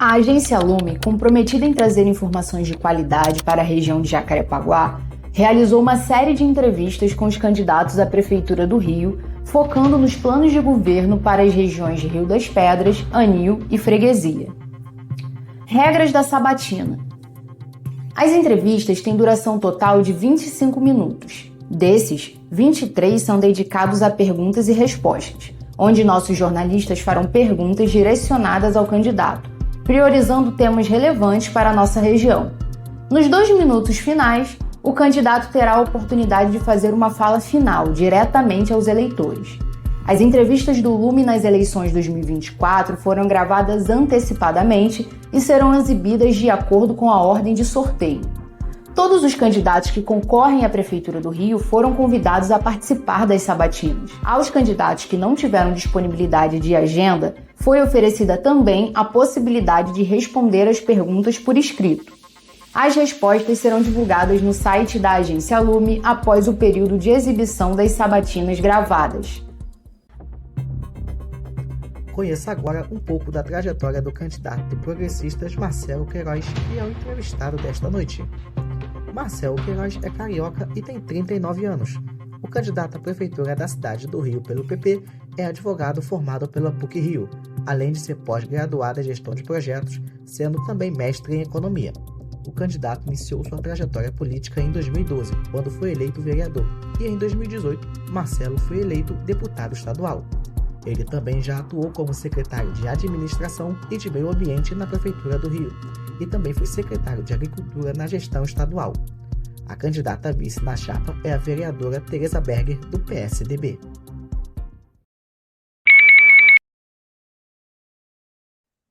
A agência Lume, comprometida em trazer informações de qualidade para a região de Jacarepaguá, realizou uma série de entrevistas com os candidatos à Prefeitura do Rio, focando nos planos de governo para as regiões de Rio das Pedras, Anil e Freguesia. Regras da sabatina. As entrevistas têm duração total de 25 minutos. Desses, 23 são dedicados a perguntas e respostas, onde nossos jornalistas farão perguntas direcionadas ao candidato, priorizando temas relevantes para a nossa região. Nos 2 minutos finais, o candidato terá a oportunidade de fazer uma fala final diretamente aos eleitores. As entrevistas do Lume nas eleições 2024 foram gravadas antecipadamente e serão exibidas de acordo com a ordem de sorteio. Todos os candidatos que concorrem à Prefeitura do Rio foram convidados a participar das sabatinas. Aos candidatos que não tiveram disponibilidade de agenda, foi oferecida também a possibilidade de responder as perguntas por escrito. As respostas serão divulgadas no site da agência Lume após o período de exibição das sabatinas gravadas. Conheça agora um pouco da trajetória do candidato do Progressistas Marcelo Queiroz, que é o entrevistado desta noite. Marcelo Queiroz é carioca e tem 39 anos. O candidato à prefeitura da cidade do Rio pelo PP é advogado formado pela PUC-Rio, além de ser pós-graduado em gestão de projetos, sendo também mestre em economia. O candidato iniciou sua trajetória política em 2012, quando foi eleito vereador, e em 2018, Marcelo foi eleito deputado estadual. Ele também já atuou como secretário de Administração e de Meio Ambiente na Prefeitura do Rio, e também foi secretário de Agricultura na gestão estadual. A candidata a vice na chapa é a vereadora Tereza Berger, do PSDB.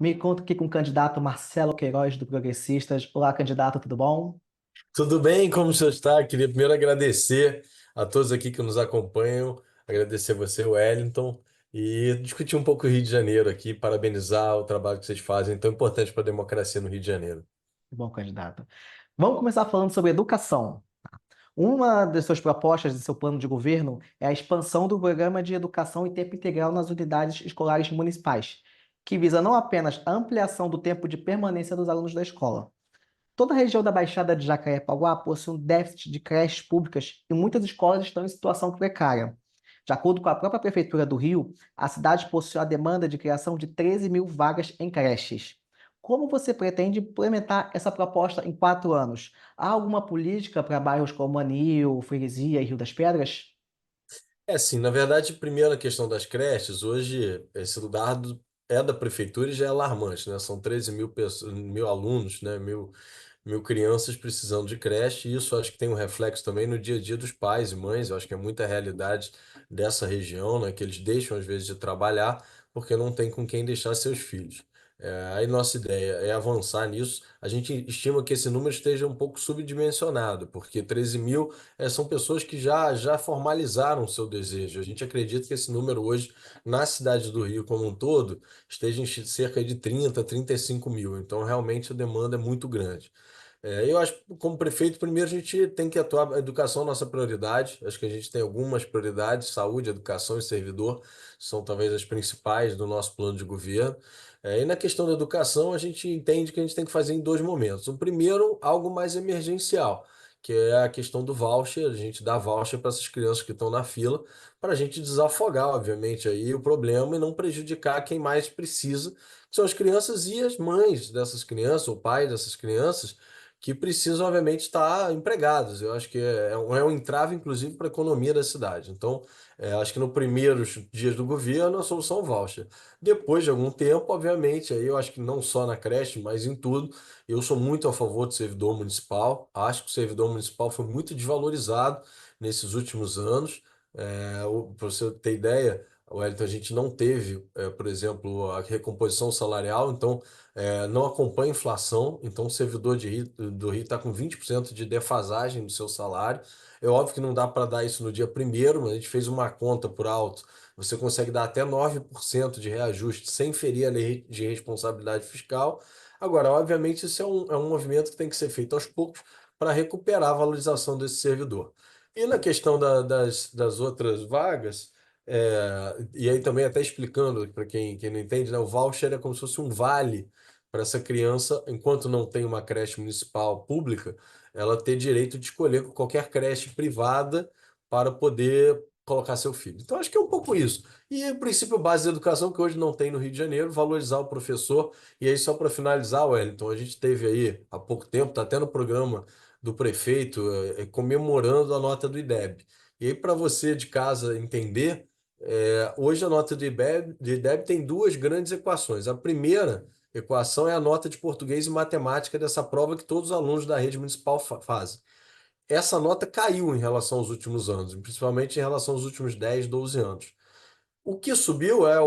Me conta aqui com o candidato Marcelo Queiroz, do Progressistas. Olá, candidato, tudo bom? Tudo bem? Como você está? Queria primeiro agradecer a todos aqui que nos acompanham, agradecer você, Wellington, e discutir um pouco o Rio de Janeiro aqui, parabenizar o trabalho que vocês fazem, tão importante para a democracia no Rio de Janeiro. Bom, candidato. Vamos começar falando sobre educação. Uma das suas propostas de seu plano de governo é a expansão do programa de educação em tempo integral nas unidades escolares municipais, que visa não apenas a ampliação do tempo de permanência dos alunos da escola. Toda a região da Baixada de Jacarepaguá possui um déficit de creches públicas e muitas escolas estão em situação precária. De acordo com a própria Prefeitura do Rio, a cidade possui a demanda de criação de 13 mil vagas em creches. Como você pretende implementar essa proposta em 4 anos? Há alguma política para bairros como Anil, Freguesia e Rio das Pedras? É assim, na verdade, primeiro a questão das creches, hoje esse dado é da prefeitura e já é alarmante, né? São 13 mil, mil alunos, né? Mil crianças precisando de creche, e isso acho que tem um reflexo também no dia a dia dos pais e mães, eu acho que é muita realidade dessa região, né? Que eles deixam às vezes de trabalhar porque não tem com quem deixar seus filhos. Aí nossa ideia é avançar nisso. A gente estima que esse número esteja um pouco subdimensionado, porque 13 mil são pessoas que já formalizaram o seu desejo. A gente acredita que esse número hoje, na cidade do Rio como um todo, esteja em cerca de 35 mil. Então, realmente, a demanda é muito grande. Eu acho que, como prefeito, primeiro a gente tem que atuar. A educação é nossa prioridade. Acho que a gente tem algumas prioridades: saúde, educação e servidor, são talvez as principais do nosso plano de governo. E na questão da educação, a gente entende que a gente tem que fazer em dois momentos. O primeiro, algo mais emergencial, que é a questão do voucher. A gente dá voucher para essas crianças que estão na fila, para a gente desafogar, obviamente, aí o problema e não prejudicar quem mais precisa, que são as crianças e as mães dessas crianças, ou pais dessas crianças que precisam, obviamente, estar empregados. Eu acho que é um entrave, inclusive, para a economia da cidade. Então, acho que nos primeiros dias do governo, a solução é o voucher. Depois de algum tempo, obviamente, aí eu acho que não só na creche, mas em tudo, eu sou muito a favor do servidor municipal. Acho que o servidor municipal foi muito desvalorizado nesses últimos anos. Para você ter ideia, Wellington, a gente não teve, por exemplo, a recomposição salarial, então não acompanha a inflação, então o servidor do Rio está com 20% de defasagem do seu salário. É óbvio que não dá para dar isso no dia primeiro, mas a gente fez uma conta por alto. Você consegue dar até 9% de reajuste sem ferir a lei de responsabilidade fiscal. Agora, obviamente, isso é um movimento que tem que ser feito aos poucos para recuperar a valorização desse servidor. E na questão das outras vagas, e aí também até explicando para quem não entende, né, o voucher é como se fosse um vale para essa criança, enquanto não tem uma creche municipal pública, ela ter direito de escolher qualquer creche privada para poder colocar seu filho. Então, acho que é um pouco isso. E o princípio base da educação, que hoje não tem no Rio de Janeiro, valorizar o professor. E aí, só para finalizar, Wellington, a gente teve aí há pouco tempo, está até no programa do prefeito, comemorando a nota do IDEB. E aí, para você de casa entender, hoje a nota do IDEB tem duas grandes equações. A primeira equação é a nota de português e matemática dessa prova que todos os alunos da rede municipal fazem. Essa nota caiu em relação aos últimos anos, principalmente em relação aos últimos 10, 12 anos. O que subiu é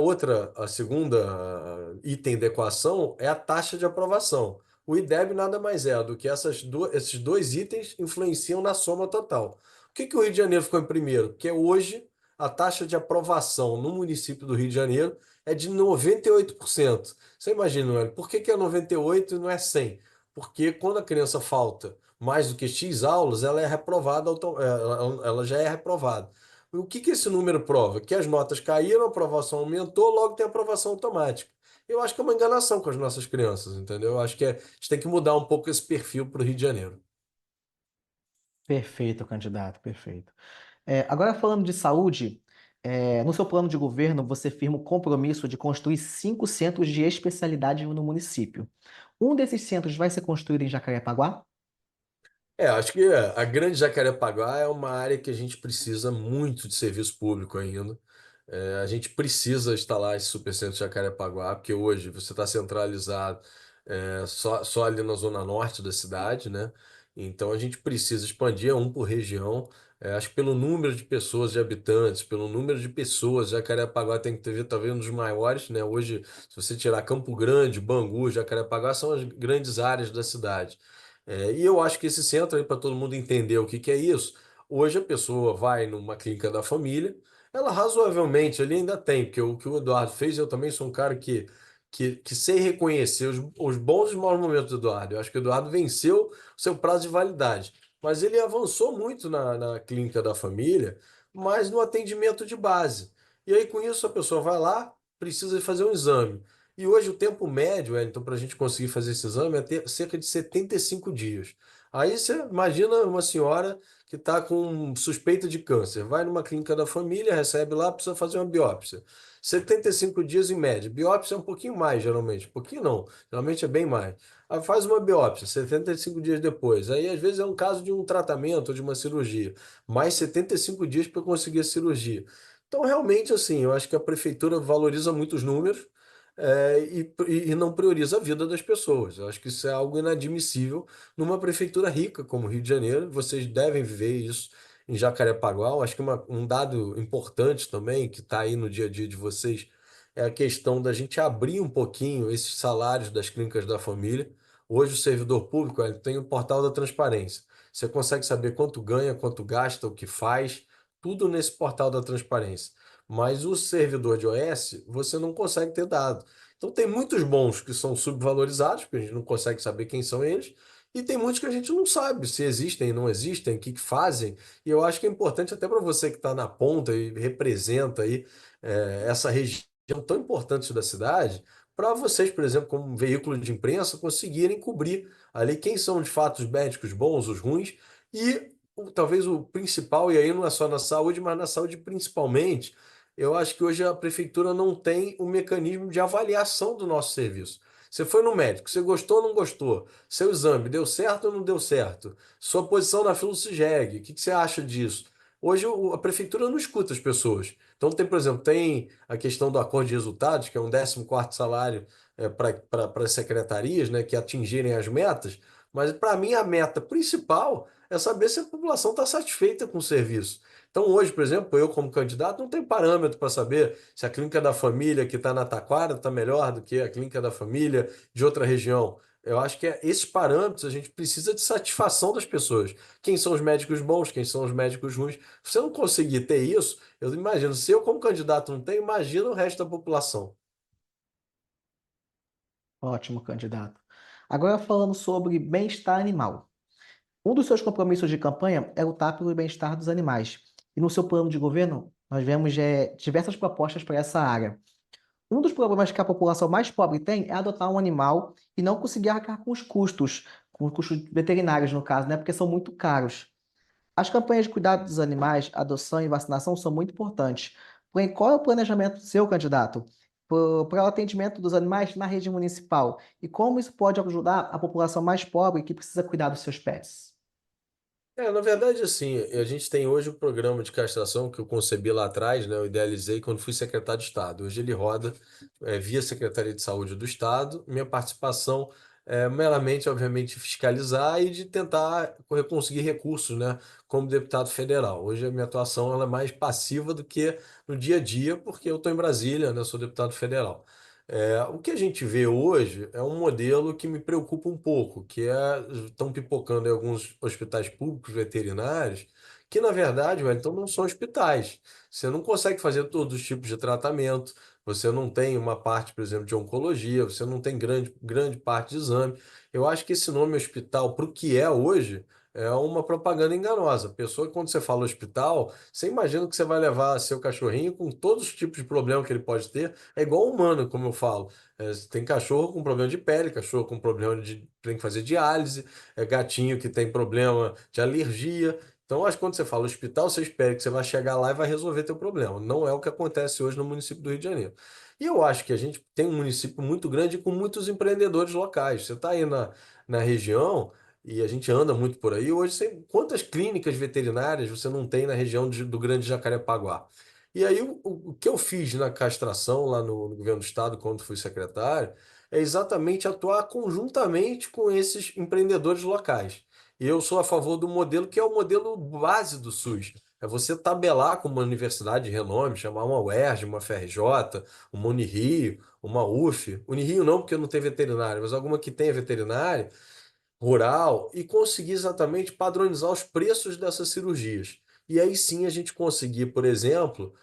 a segunda item da equação é a taxa de aprovação. O IDEB nada mais é do que esses dois itens influenciam na soma total. O que o Rio de Janeiro ficou em primeiro? Porque hoje a taxa de aprovação no município do Rio de Janeiro é de 98%. Você imagina, Noel, por que é 98 e não é 100? Porque quando a criança falta mais do que X aulas, ela é reprovada, ela já é reprovada. O que esse número prova? Que as notas caíram, a aprovação aumentou, logo tem aprovação automática. Eu acho que é uma enganação com as nossas crianças, entendeu? Eu acho que a gente tem que mudar um pouco esse perfil para o Rio de Janeiro. Perfeito, candidato, perfeito. Agora falando de saúde, no seu plano de governo você firma o compromisso de construir 5 centros de especialidade no município. Um desses centros vai ser construído em Jacarepaguá? Acho que a Grande Jacarepaguá é uma área que a gente precisa muito de serviço público ainda. A gente precisa instalar esse supercentro de Jacarepaguá, porque hoje você está centralizado só ali na zona norte da cidade, né? Então a gente precisa expandir um por região. Acho que pelo número de pessoas, de habitantes, pelo número de pessoas, Jacarepaguá tem que ter talvez um dos maiores, né? Hoje, se você tirar Campo Grande, Bangu, Jacarepaguá, são as grandes áreas da cidade. E eu acho que esse centro aí, para todo mundo entender o que que é isso, hoje a pessoa vai numa clínica da família, ela razoavelmente ali ainda tem, porque o que o Eduardo fez, eu também sou um cara que sei reconhecer os bons e os maus momentos do Eduardo. Eu acho que o Eduardo venceu o seu prazo de validade, mas ele avançou muito na clínica da família, mas no atendimento de base. E aí, com isso, a pessoa vai lá, precisa de fazer um exame. E hoje o tempo médio, Wellington, para a gente conseguir fazer esse exame é ter cerca de 75 dias. Aí você imagina uma senhora que está com suspeita de câncer, vai numa clínica da família, recebe lá, precisa fazer uma biópsia. 75 dias em média. Biópsia é um pouquinho mais, geralmente. Um pouquinho não, geralmente é bem mais. Aí faz uma biópsia, 75 dias depois. Aí às vezes é um caso de um tratamento ou de uma cirurgia. Mais 75 dias para conseguir a cirurgia. Então, realmente, assim, eu acho que a prefeitura valoriza muito os números e não prioriza a vida das pessoas. Eu acho que isso é algo inadmissível numa prefeitura rica como o Rio de Janeiro. Vocês devem viver isso em Jacarepaguá. Eu acho que um dado importante também, que está aí no dia a dia de vocês, é a questão da gente abrir um pouquinho esses salários das clínicas da família. Hoje, o servidor público ele tem o portal da transparência. Você consegue saber quanto ganha, quanto gasta, o que faz, tudo nesse portal da transparência. Mas o servidor de OS, você não consegue ter dado. Então, tem muitos bons que são subvalorizados, porque a gente não consegue saber quem são eles, e tem muitos que a gente não sabe se existem, não existem, o que que fazem. E eu acho que é importante até para você que está na ponta e representa aí essa região tão importante da cidade, para vocês, por exemplo, como um veículo de imprensa, conseguirem cobrir ali quem são de fato os médicos bons, os ruins, e talvez o principal, e aí não é só na saúde, mas na saúde principalmente, eu acho que hoje a prefeitura não tem o mecanismo de avaliação do nosso serviço. Você foi no médico, você gostou ou não gostou? Seu exame deu certo ou não deu certo? Sua posição na fila do SIGEG, o que que você acha disso? Hoje a prefeitura não escuta as pessoas. Então tem, por exemplo, tem a questão do acordo de resultados, que é um 14º salário para as secretarias, né, que atingirem as metas, mas para mim a meta principal é saber se a população está satisfeita com o serviço. Então, hoje, por exemplo, eu como candidato não tenho parâmetro para saber se a clínica da família que está na Taquara está melhor do que a clínica da família de outra região. Eu acho que esses parâmetros a gente precisa de satisfação das pessoas. Quem são os médicos bons, quem são os médicos ruins. Se eu não conseguir ter isso, eu imagino, se eu como candidato não tenho, imagina o resto da população. Ótimo, candidato. Agora falando sobre bem-estar animal. Um dos seus compromissos de campanha é lutar pelo bem-estar dos animais. E no seu plano de governo, nós vemos diversas propostas para essa área. Um dos problemas que a população mais pobre tem é adotar um animal e não conseguir arcar com os custos veterinários, no caso, né? Porque são muito caros. As campanhas de cuidado dos animais, adoção e vacinação são muito importantes. Porém, qual é o planejamento do seu candidato para o atendimento dos animais na rede municipal? E como isso pode ajudar a população mais pobre que precisa cuidar dos seus pets? Na verdade, assim, a gente tem hoje o programa de castração que eu concebi lá atrás, né? Eu idealizei quando fui secretário de Estado. Hoje ele roda, via Secretaria de Saúde do Estado. Minha participação é meramente, obviamente, fiscalizar e de tentar conseguir recursos, né? Como deputado federal. Hoje a minha atuação ela é mais passiva do que no dia a dia, porque eu estou em Brasília, né? Eu sou deputado federal. O que a gente vê hoje é um modelo que me preocupa um pouco, que estão pipocando em alguns hospitais públicos veterinários, que na verdade, então não são hospitais. Você não consegue fazer todos os tipos de tratamento, você não tem uma parte, por exemplo, de oncologia, você não tem grande parte de exame. Eu acho que esse nome hospital, para o que é hoje, é uma propaganda enganosa. A pessoa, quando você fala hospital, você imagina que você vai levar seu cachorrinho com todos os tipos de problema que ele pode ter. É igual humano, como eu falo. Tem cachorro com problema de pele, cachorro com problema de tem que fazer diálise, gatinho que tem problema de alergia. Então, acho que quando você fala hospital, você espera que você vai chegar lá e vai resolver teu problema. Não é o que acontece hoje no município do Rio de Janeiro. E eu acho que a gente tem um município muito grande com muitos empreendedores locais. Você está aí na região e a gente anda muito por aí. Hoje, quantas clínicas veterinárias você não tem na região do Grande Jacarepaguá? E aí, o que eu fiz na castração lá no governo do estado, quando fui secretário, é exatamente atuar conjuntamente com esses empreendedores locais. E eu sou a favor do modelo que é o modelo base do SUS. É você tabelar com uma universidade de renome, chamar uma UERJ, uma FRJ, uma Unirio, uma UF. Unirio não, porque não tem veterinário, mas alguma que tenha veterinário rural e conseguir exatamente padronizar os preços dessas cirurgias. E aí sim a gente conseguir, por exemplo,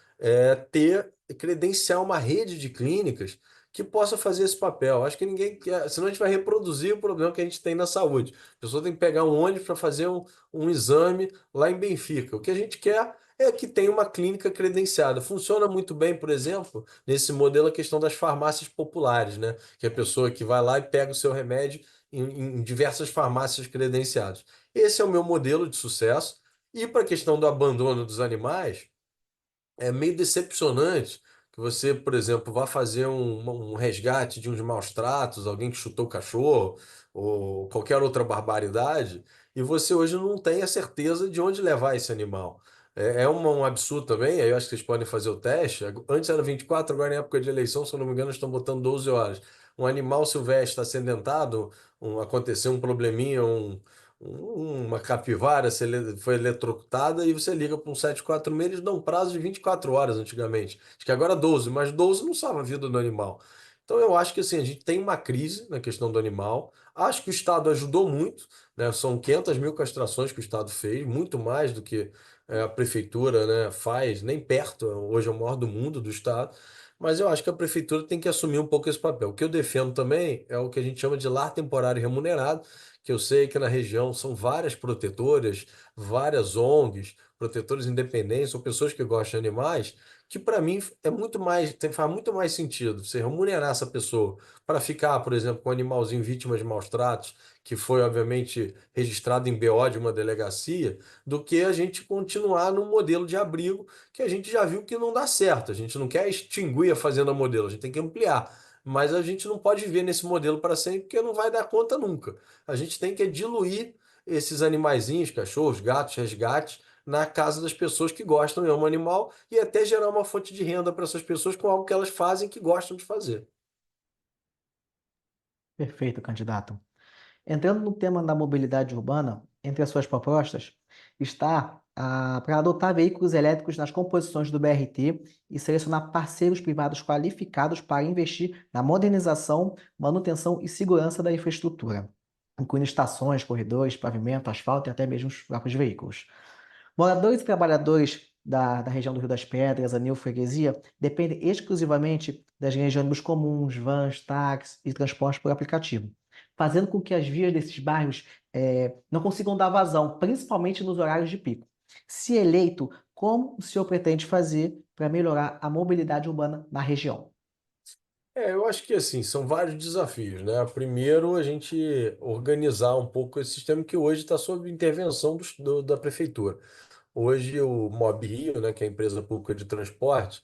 credenciar uma rede de clínicas que possa fazer esse papel. Acho que ninguém quer, senão a gente vai reproduzir o problema que a gente tem na saúde. A pessoa tem que pegar um ônibus para fazer um exame lá em Benfica. O que a gente quer é que tenha uma clínica credenciada. Funciona muito bem, por exemplo, nesse modelo a questão das farmácias populares, né? Que é a pessoa que vai lá e pega o seu remédio em diversas farmácias credenciadas. Esse é o meu modelo de sucesso. E para a questão do abandono dos animais, é meio decepcionante que você, por exemplo, vá fazer um resgate de uns maus tratos, alguém que chutou o cachorro ou qualquer outra barbaridade, e você hoje não tem a certeza de onde levar esse animal. Um absurdo também, aí eu acho que vocês podem fazer o teste. Antes era 24, agora em época de eleição, se eu não me engano, estão botando 12 horas. Um animal silvestre acidentado, aconteceu um probleminha, uma capivara foi eletrocutada e você liga para um 746, eles dão um prazo de 24 horas antigamente. Acho que agora 12, mas 12 não salva a vida do animal. Então eu acho que assim, a gente tem uma crise na questão do animal. Acho que o Estado ajudou muito, né? São 500 mil castrações que o Estado fez, muito mais do que a prefeitura, né, faz, nem perto. Hoje é o maior do mundo do Estado. Mas eu acho que a prefeitura tem que assumir um pouco esse papel. O que eu defendo também é o que a gente chama de lar temporário remunerado, que eu sei que na região são várias protetoras, várias ONGs, protetores independentes ou pessoas que gostam de animais, que para mim é muito mais, faz muito mais sentido você remunerar essa pessoa para ficar, por exemplo, com um animalzinho vítima de maus tratos, que foi obviamente registrado em BO de uma delegacia, do que a gente continuar num modelo de abrigo que a gente já viu que não dá certo. A gente não quer extinguir a fazenda modelo, a gente tem que ampliar. Mas a gente não pode viver nesse modelo para sempre, porque não vai dar conta nunca. A gente tem que diluir esses animaizinhos, cachorros, gatos, resgates, na casa das pessoas que gostam e amam animal e até gerar uma fonte de renda para essas pessoas com algo que elas fazem que gostam de fazer. Perfeito, candidato. Entrando no tema da mobilidade urbana, entre as suas propostas está para adotar veículos elétricos nas composições do BRT e selecionar parceiros privados qualificados para investir na modernização, manutenção e segurança da infraestrutura, incluindo estações, corredores, pavimento, asfalto e até mesmo os próprios veículos. Moradores e trabalhadores da região do Rio das Pedras, Anil Freguesia, dependem exclusivamente das linhas de ônibus comuns, vans, táxis e transporte por aplicativo, fazendo com que as vias desses bairros não consigam dar vazão, principalmente nos horários de pico. Se eleito, como o senhor pretende fazer para melhorar a mobilidade urbana na região? Eu acho que assim, são vários desafios, né? Primeiro, a gente organizar um pouco esse sistema que hoje está sob intervenção da prefeitura. Hoje o Mob Rio, né, que é a empresa pública de transporte,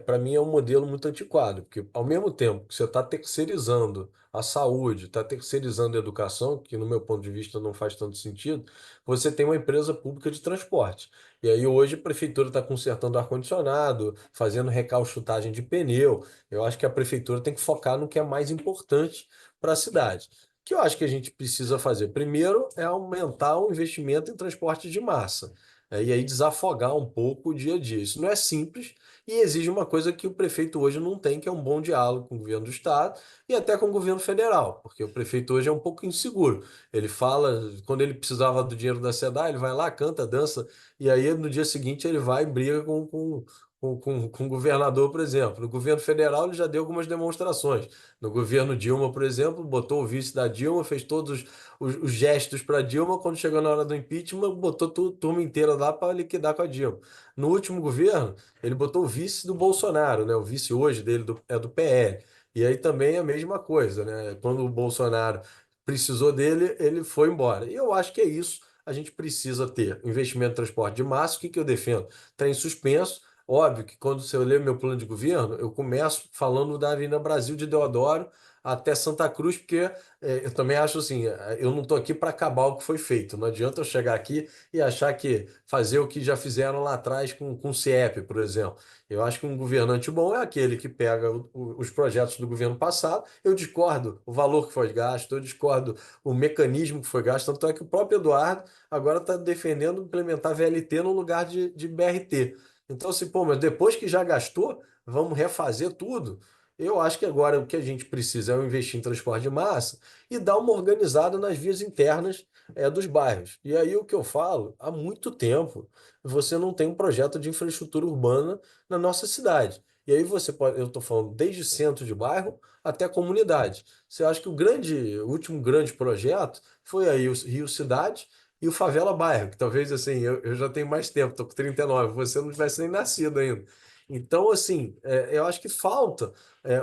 para mim é um modelo muito antiquado, porque ao mesmo tempo que você está terceirizando a saúde, está terceirizando a educação, que no meu ponto de vista não faz tanto sentido, você tem uma empresa pública de transporte. E aí hoje a prefeitura está consertando ar-condicionado, fazendo recalchutagem de pneu. Eu acho que a prefeitura tem que focar no que é mais importante para a cidade. O que eu acho que a gente precisa fazer? Primeiro é aumentar o investimento em transporte de massa, e aí desafogar um pouco o dia a dia. Isso não é simples e exige uma coisa que o prefeito hoje não tem, que é um bom diálogo com o governo do estado e até com o governo federal, porque o prefeito hoje é um pouco inseguro. Ele fala, quando ele precisava do dinheiro da SEDAI, ele vai lá, canta, dança, e aí no dia seguinte ele vai e briga com o governador, por exemplo. No governo federal, ele já deu algumas demonstrações. No governo Dilma, por exemplo, botou o vice da Dilma, fez todos os gestos para Dilma. Quando chegou na hora do impeachment, botou turma inteira lá para liquidar com a Dilma. No último governo, ele botou o vice do Bolsonaro, né? O vice hoje dele é do PL. E aí também é a mesma coisa, né? Quando o Bolsonaro precisou dele, ele foi embora. E eu acho que é isso. A gente precisa ter investimento em transporte de massa. O que que eu defendo? Trem suspenso. Óbvio que quando você lê meu plano de governo, eu começo falando da Avenida Brasil de Deodoro até Santa Cruz, porque eu também acho assim, eu não estou aqui para acabar o que foi feito. Não adianta eu chegar aqui e achar que fazer o que já fizeram lá atrás com o CIEP, por exemplo. Eu acho que um governante bom é aquele que pega os projetos do governo passado. Eu discordo o valor que foi gasto, eu discordo o mecanismo que foi gasto. Tanto é que o próprio Eduardo agora está defendendo implementar VLT no lugar de BRT. Então, assim, pô, mas depois que já gastou, vamos refazer tudo. Eu acho que agora o que a gente precisa é investir em transporte de massa e dar uma organizada nas vias internas dos bairros. E aí o que eu falo, há muito tempo você não tem um projeto de infraestrutura urbana na nossa cidade. E aí você pode, eu estou falando desde centro de bairro até comunidade. Você acha que o último grande projeto foi aí o Rio Cidade e o Favela Bairro, que talvez assim, eu já tenho mais tempo, estou com 39, você não tivesse nem nascido ainda. Então, assim, eu acho que falta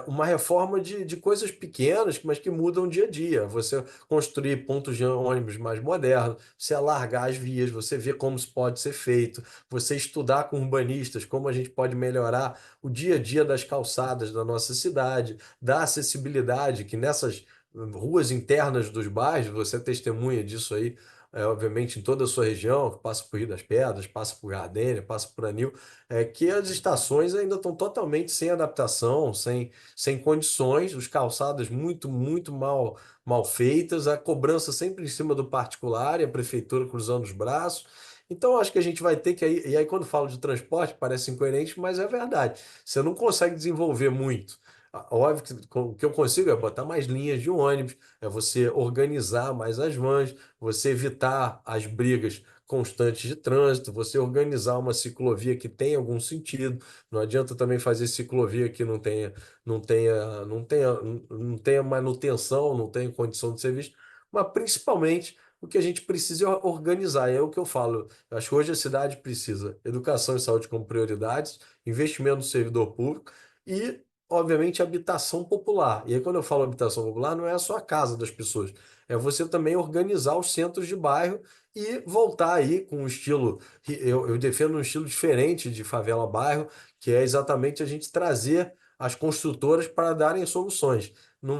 uma reforma de coisas pequenas, mas que mudam dia a dia. Você construir pontos de ônibus mais modernos, você alargar as vias, você ver como isso pode ser feito, você estudar com urbanistas como a gente pode melhorar o dia a dia das calçadas da nossa cidade, da acessibilidade, que nessas ruas internas dos bairros, você é testemunha disso aí, obviamente, em toda a sua região, que passa por Rio das Pedras, passa por Gardênia, passa por Anil, que as estações ainda estão totalmente sem adaptação, sem condições, os calçados muito mal feitas, a cobrança sempre em cima do particular e a prefeitura cruzando os braços. Então, acho que a gente vai ter que. E aí, quando falo de transporte, parece incoerente, mas é verdade. Você não consegue desenvolver muito. Óbvio que o que eu consigo é botar mais linhas de ônibus, é você organizar mais as vans, você evitar as brigas constantes de trânsito, você organizar uma ciclovia que tenha algum sentido. Não adianta também fazer ciclovia que não tenha manutenção, não tenha condição de ser vista, mas principalmente o que a gente precisa é organizar. E é o que eu falo. Eu acho que hoje a cidade precisa educação e saúde como prioridades, investimento no servidor público e, obviamente, habitação popular. E aí, quando eu falo habitação popular, não é só a casa das pessoas, é você também organizar os centros de bairro e voltar aí com um estilo. Eu defendo um estilo diferente de favela-bairro, que é exatamente a gente trazer as construtoras para darem soluções. Não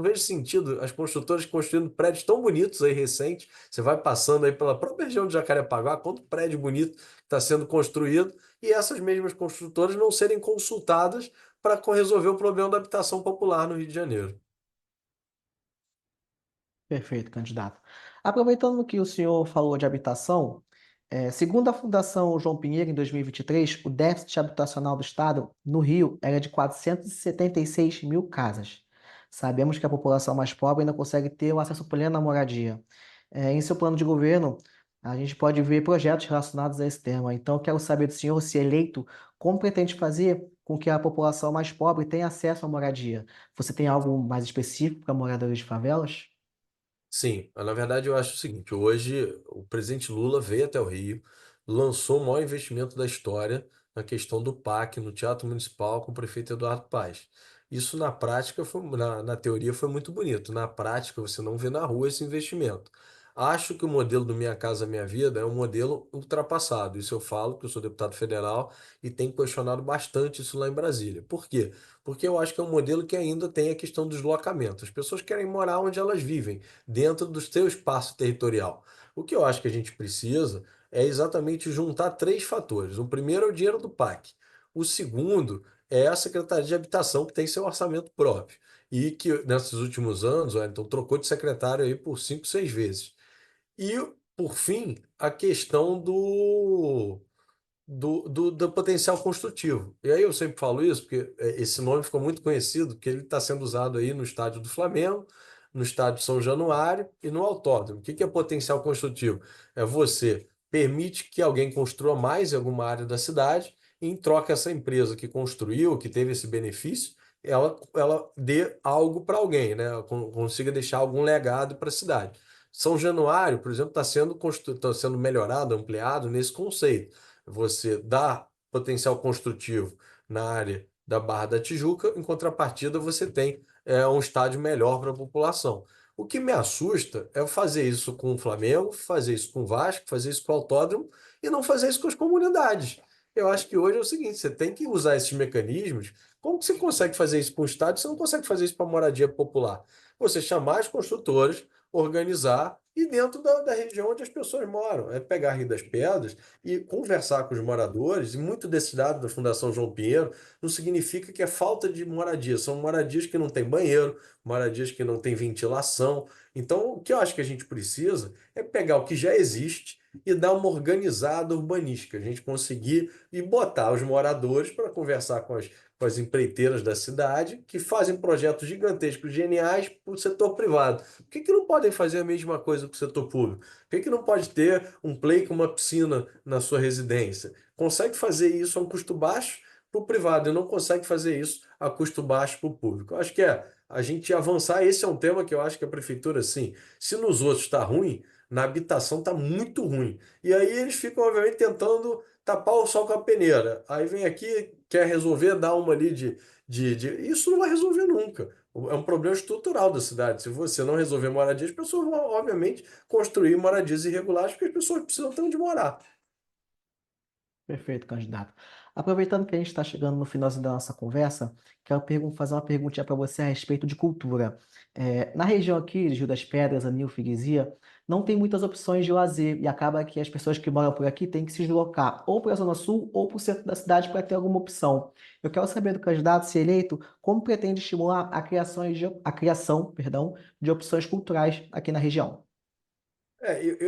vejo sentido as construtoras construindo prédios tão bonitos aí recentes. Você vai passando aí pela própria região de Jacarepaguá, quanto prédio bonito está sendo construído, e essas mesmas construtoras não serem consultadas para resolver o problema da habitação popular no Rio de Janeiro. Perfeito, candidato. Aproveitando que o senhor falou de habitação, segundo a Fundação João Pinheiro, em 2023, o déficit habitacional do Estado no Rio era de 476 mil casas. Sabemos que a população mais pobre ainda consegue ter o acesso pleno à moradia. Em seu plano de governo, a gente pode ver projetos relacionados a esse tema. Então, eu quero saber do senhor, se eleito, como pretende fazer com que a população mais pobre tenha acesso à moradia? Você tem algo mais específico para moradores de favelas? Sim, mas na verdade eu acho o seguinte: hoje o presidente Lula veio até o Rio, lançou o maior investimento da história na questão do PAC no Teatro Municipal com o prefeito Eduardo Paes. Isso na prática, na teoria foi muito bonito. Na prática, você não vê na rua esse investimento. Acho que o modelo do Minha Casa Minha Vida é um modelo ultrapassado. Isso eu falo, que eu sou deputado federal e tenho questionado bastante isso lá em Brasília. Por quê? Porque eu acho que é um modelo que ainda tem a questão do deslocamento. As pessoas querem morar onde elas vivem, dentro do seu espaço territorial. O que eu acho que a gente precisa é exatamente juntar três fatores. O primeiro é o dinheiro do PAC. O segundo é a Secretaria de Habitação, que tem seu orçamento próprio. E que nesses últimos anos, então trocou de secretário aí por 5, 6 vezes. E, por fim, a questão do potencial construtivo. E aí eu sempre falo isso, porque esse nome ficou muito conhecido, porque ele está sendo usado aí no estádio do Flamengo, no estádio São Januário e no autódromo. O que que é potencial construtivo? É você permite que alguém construa mais em alguma área da cidade, e em troca essa empresa que construiu, que teve esse benefício, ela dê algo para alguém, né? Ela consiga deixar algum legado para a cidade. São Januário, por exemplo, tá sendo melhorado, ampliado nesse conceito. Você dá potencial construtivo na área da Barra da Tijuca, em contrapartida, você tem um estádio melhor para a população. O que me assusta é fazer isso com o Flamengo, fazer isso com o Vasco, fazer isso com o Autódromo e não fazer isso com as comunidades. Eu acho que hoje é o seguinte: você tem que usar esses mecanismos. Como que você consegue fazer isso para um estádio? Você não consegue fazer isso para a moradia popular. Você chamar as construtoras, organizar e dentro da região onde as pessoas moram. É pegar Rio das Pedras e conversar com os moradores, e muito desse dado da Fundação João Pinheiro não significa que é falta de moradia, são moradias que não têm banheiro, moradias que não têm ventilação. Então, o que eu acho que a gente precisa é pegar o que já existe e dar uma organizada urbanística, a gente conseguir e botar os moradores para conversar com as empreiteiras da cidade, que fazem projetos gigantescos, geniais, para o setor privado. Por que que não podem fazer a mesma coisa com o setor público? Por que que não pode ter um play com uma piscina na sua residência? Consegue fazer isso a um custo baixo para o privado e não consegue fazer isso a custo baixo para o público. Eu acho que a gente avançar. Esse é um tema que eu acho que a prefeitura, sim, se nos outros está ruim, na habitação está muito ruim. E aí eles ficam, obviamente, tentando tapar o sol com a peneira. Aí vem aqui, quer resolver, dá uma ali Isso não vai resolver nunca. É um problema estrutural da cidade. Se você não resolver moradia, as pessoas vão, obviamente, construir moradias irregulares, porque as pessoas precisam ter onde morar. Perfeito, candidato. Aproveitando que a gente está chegando no finalzinho da nossa conversa, quero fazer uma perguntinha para você a respeito de cultura. Na região aqui, de Rio das Pedras, Anil, Freguesia, não tem muitas opções de lazer e acaba que as pessoas que moram por aqui têm que se deslocar ou para a Zona Sul ou para o centro da cidade para ter alguma opção. Eu quero saber do candidato, se eleito, como pretende estimular a criação, perdão, de opções culturais aqui na região.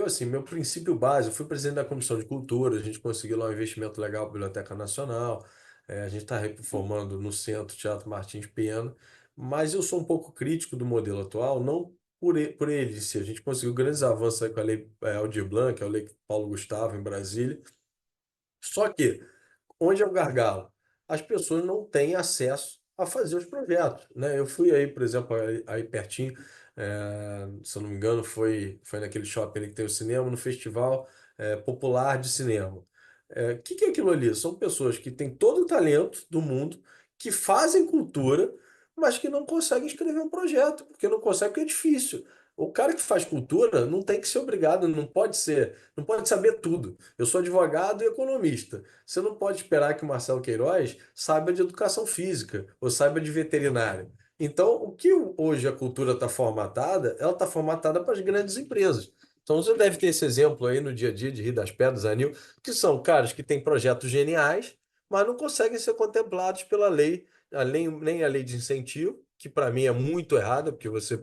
Assim, meu princípio básico, eu fui presidente da Comissão de Cultura, a gente conseguiu lá um investimento legal para a Biblioteca Nacional, a gente está reformando no Centro Teatro Martins Pena, mas eu sou um pouco crítico do modelo atual, não por ele em si. A gente conseguiu grandes avanços aí com a Lei Aldir Blanc, que é a Lei Paulo Gustavo, em Brasília, só que onde é o gargalo? As pessoas não têm acesso a fazer os projetos, né? Eu fui aí, por exemplo, aí pertinho, se eu não me engano, foi naquele shopping ali que tem o cinema, no Festival Popular de Cinema. O que que é aquilo ali? São pessoas que têm todo o talento do mundo, que fazem cultura, mas que não conseguem escrever um projeto, porque não conseguem, porque é difícil. O cara que faz cultura não tem que ser obrigado, não pode saber tudo. Eu sou advogado e economista. Você não pode esperar que o Marcelo Queiroz saiba de educação física ou saiba de veterinária. Então, o que hoje a cultura está formatada, ela está formatada para as grandes empresas. Então, você deve ter esse exemplo aí no dia a dia de Rio das Pedras, Anil, que são caras que têm projetos geniais, mas não conseguem ser contemplados pela lei, nem a lei de incentivo, que para mim é muito errada, porque você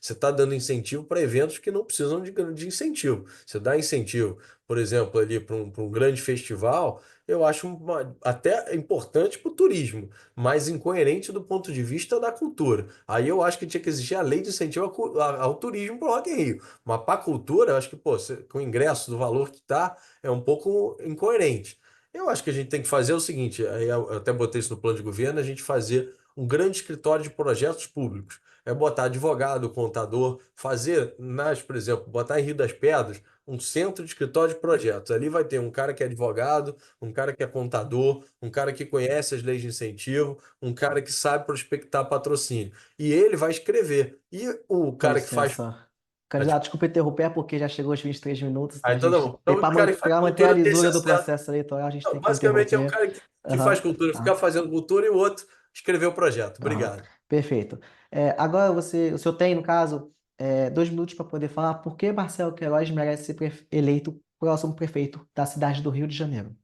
está dando incentivo para eventos que não precisam de incentivo. Você dá incentivo, por exemplo, ali para um grande festival, eu acho até importante para o turismo, mas incoerente do ponto de vista da cultura. Aí eu acho que tinha que existir a lei de incentivo ao turismo para o Rock in Rio. Mas para a cultura, eu acho que com o ingresso do valor que está, é um pouco incoerente. Eu acho que a gente tem que fazer o seguinte, aí eu até botei isso no plano de governo, a gente fazer um grande escritório de projetos públicos. É botar advogado, contador, fazer, por exemplo, botar em Rio das Pedras um centro de escritório de projetos. Ali vai ter um cara que é advogado, um cara que é contador, um cara que conhece as leis de incentivo, um cara que sabe prospectar patrocínio. E ele vai escrever. E o Com cara que faz. licença. Candidato, desculpa interromper, é porque já chegou aos 23 minutos. Ah, A então tá gente bom. tem Então, o cara que faz para manter a cultura tem esse lisura do acesso. processo eleitoral, a gente Não, tem que basicamente é um interromper. cara que faz Aham, cultura, ficar tá. fazendo cultura e o outro escrever o projeto. Aham, Obrigado. perfeito. Agora o senhor tem, no caso, 2 minutos para poder falar por que Marcelo Queiroz merece ser eleito próximo prefeito da cidade do Rio de Janeiro.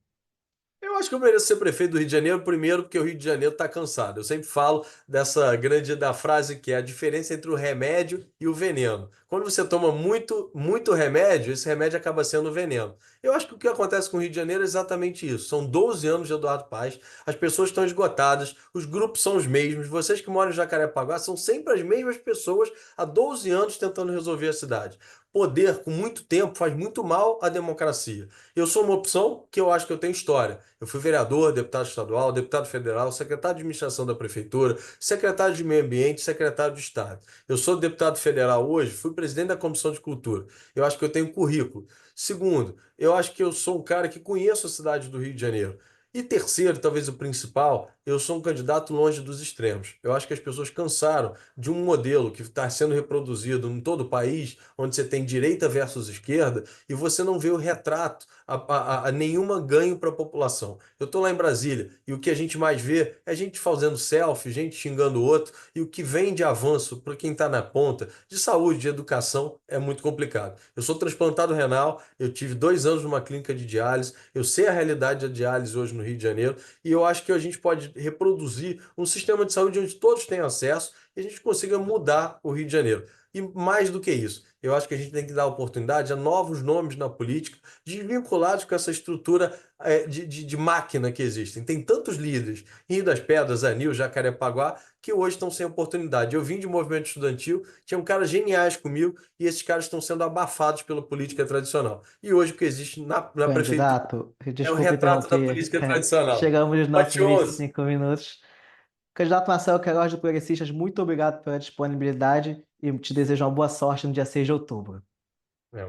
Eu acho que eu mereço ser prefeito do Rio de Janeiro, primeiro, porque o Rio de Janeiro está cansado. Eu sempre falo da frase que é a diferença entre o remédio e o veneno. Quando você toma muito remédio, esse remédio acaba sendo veneno. Eu acho que o que acontece com o Rio de Janeiro é exatamente isso. São 12 anos de Eduardo Paes, as pessoas estão esgotadas, os grupos são os mesmos, vocês que moram em Jacarepaguá são sempre as mesmas pessoas há 12 anos tentando resolver a cidade. Poder com muito tempo faz muito mal à democracia. Eu sou uma opção que eu acho que eu tenho história. Eu fui vereador, deputado estadual, deputado federal, secretário de administração da prefeitura, secretário de meio ambiente, secretário de Estado. Eu sou deputado federal hoje, fui presidente da Comissão de Cultura. Eu acho que eu tenho currículo. Segundo, eu acho que eu sou um cara que conheço a cidade do Rio de Janeiro. E terceiro, talvez o principal, eu sou um candidato longe dos extremos. Eu acho que as pessoas cansaram de um modelo que está sendo reproduzido em todo o país, onde você tem direita versus esquerda, e você não vê o retrato a nenhuma ganho para a população. Eu estou lá em Brasília e o que a gente mais vê é gente fazendo selfie, gente xingando o outro, e o que vem de avanço para quem está na ponta, de saúde, de educação, é muito complicado. Eu sou transplantado renal, eu tive 2 anos numa clínica de diálise, eu sei a realidade da diálise hoje no Rio de Janeiro, e eu acho que a gente pode reproduzir um sistema de saúde onde todos têm acesso e a gente consiga mudar o Rio de Janeiro. E mais do que isso, eu acho que a gente tem que dar oportunidade a novos nomes na política, desvinculados com essa estrutura de máquina que existem. Tem tantos líderes, Rio das Pedras, Anil, Jacarepaguá, que hoje estão sem oportunidade. Eu vim de movimento estudantil, tinham caras geniais comigo, e esses caras estão sendo abafados pela política tradicional. E hoje o que existe na prefeitura Candidato, é o desculpa retrato da interromper. política tradicional. Chegamos nos nossos Bote 11. 25 minutos. Candidato Marcelo Queiroz do Progressistas, muito obrigado pela disponibilidade e te desejo uma boa sorte no dia 6 de outubro. É,